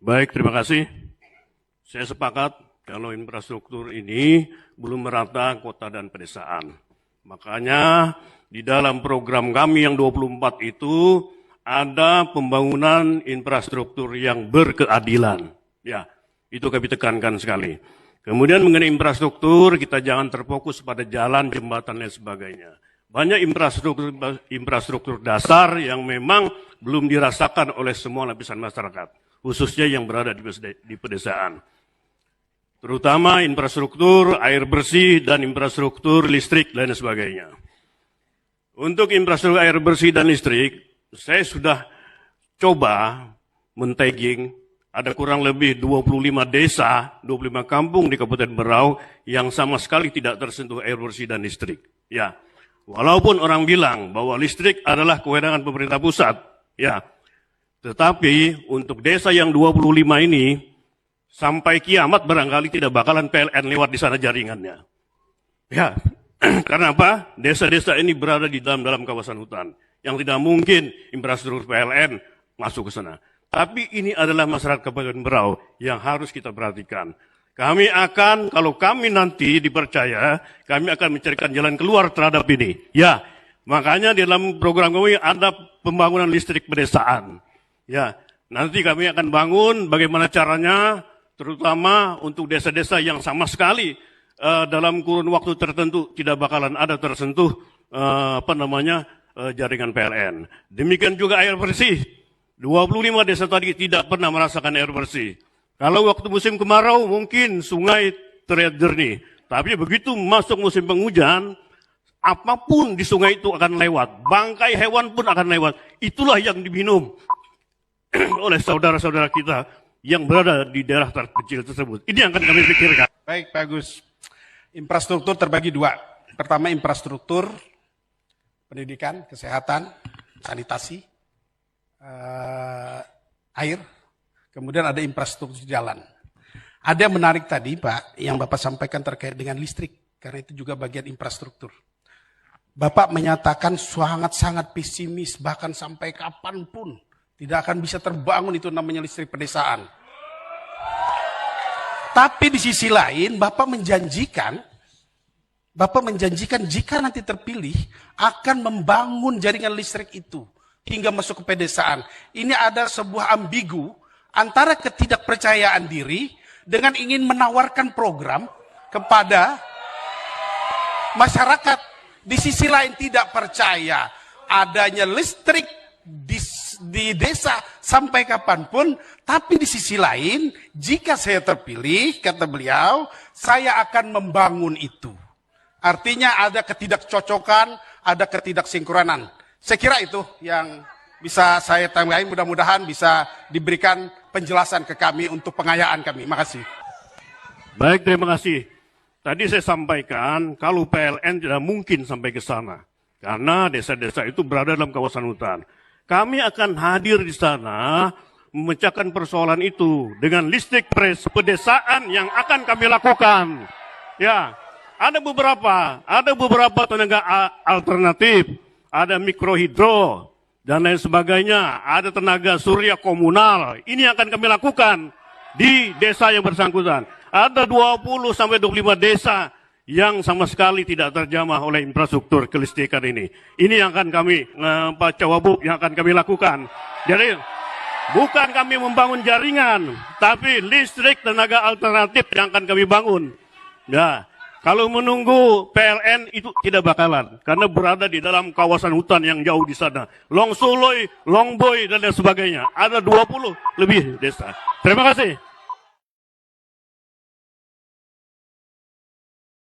Baik, terima kasih. Saya sepakat kalau infrastruktur ini belum merata kota dan pedesaan. Makanya di dalam program kami yang 24 itu ada pembangunan infrastruktur yang berkeadilan. Ya, itu kami tekankan sekali. Kemudian mengenai infrastruktur, kita jangan terfokus pada jalan, jembatan, dan sebagainya. Banyak infrastruktur dasar yang memang belum dirasakan oleh semua lapisan masyarakat, khususnya yang berada di pedesaan. Terutama infrastruktur air bersih dan infrastruktur listrik dan sebagainya. Untuk infrastruktur air bersih dan listrik, saya sudah coba men-tagging, ada kurang lebih 25 desa, 25 kampung di Kabupaten Berau yang sama sekali tidak tersentuh air bersih dan listrik. Ya, walaupun orang bilang bahwa listrik adalah kewenangan pemerintah pusat, ya, tetapi untuk desa yang 25 ini, sampai kiamat barangkali tidak bakalan PLN lewat di sana jaringannya. Ya, karena apa? Desa-desa ini berada di dalam kawasan hutan, yang tidak mungkin infrastruktur PLN masuk ke sana. Tapi ini adalah masyarakat Kabupaten Berau yang harus kita perhatikan. Kami akan, kalau kami nanti dipercaya, kami akan mencarikan jalan keluar terhadap ini. Ya, makanya di dalam program kami ada pembangunan listrik pedesaan. Ya, nanti kami akan bangun bagaimana caranya, terutama untuk desa-desa yang sama sekali dalam kurun waktu tertentu tidak bakalan ada tersentuh jaringan PLN. Demikian juga air bersih. 25 desa tadi tidak pernah merasakan air bersih. Kalau waktu musim kemarau mungkin sungai terlihat jernih, tapi begitu masuk musim penghujan, apapun di sungai itu akan lewat, bangkai hewan pun akan lewat. Itulah yang diminum oleh saudara-saudara kita yang berada di daerah terpencil tersebut. Ini yang akan kami pikirkan. Baik, Pak Agus. Infrastruktur terbagi dua. Pertama, infrastruktur pendidikan, kesehatan, sanitasi, air. Kemudian ada infrastruktur jalan. Ada yang menarik tadi, Pak, yang Bapak sampaikan terkait dengan listrik. Karena itu juga bagian infrastruktur. Bapak menyatakan sangat-sangat pesimis, bahkan sampai kapanpun tidak akan bisa terbangun itu namanya listrik pedesaan. Tapi di sisi lain Bapak menjanjikan jika nanti terpilih akan membangun jaringan listrik itu hingga masuk ke pedesaan. Ini ada sebuah ambigu antara ketidakpercayaan diri dengan ingin menawarkan program kepada masyarakat. Di sisi lain tidak percaya adanya listrik di desa sampai kapanpun, tapi di sisi lain, jika saya terpilih, kata beliau, saya akan membangun itu. Artinya ada ketidakcocokan, ada ketidaksinkronan. Saya kira itu yang bisa saya tambahin, mudah-mudahan bisa diberikan penjelasan ke kami untuk pengayaan kami. Makasih. Baik, terima kasih. Tadi saya sampaikan, kalau PLN tidak mungkin sampai ke sana. Karena desa-desa itu berada dalam kawasan hutan. Kami akan hadir di sana memecahkan persoalan itu dengan listrik pedesaan yang akan kami lakukan. Ya, ada beberapa tenaga alternatif, ada mikrohidro dan lain sebagainya, ada tenaga surya komunal. Ini akan kami lakukan di desa yang bersangkutan. Ada 20 sampai 25 desa yang sama sekali tidak terjamah oleh infrastruktur kelistrikan ini. Ini yang akan kami, Pak Cawagup, yang akan kami lakukan. Jadi, bukan kami membangun jaringan, tapi listrik tenaga alternatif yang akan kami bangun. Ya, kalau menunggu PLN itu tidak bakalan, karena berada di dalam kawasan hutan yang jauh di sana. Long Suloi, Long Boy, dan lain sebagainya. Ada 20 lebih desa. Terima kasih.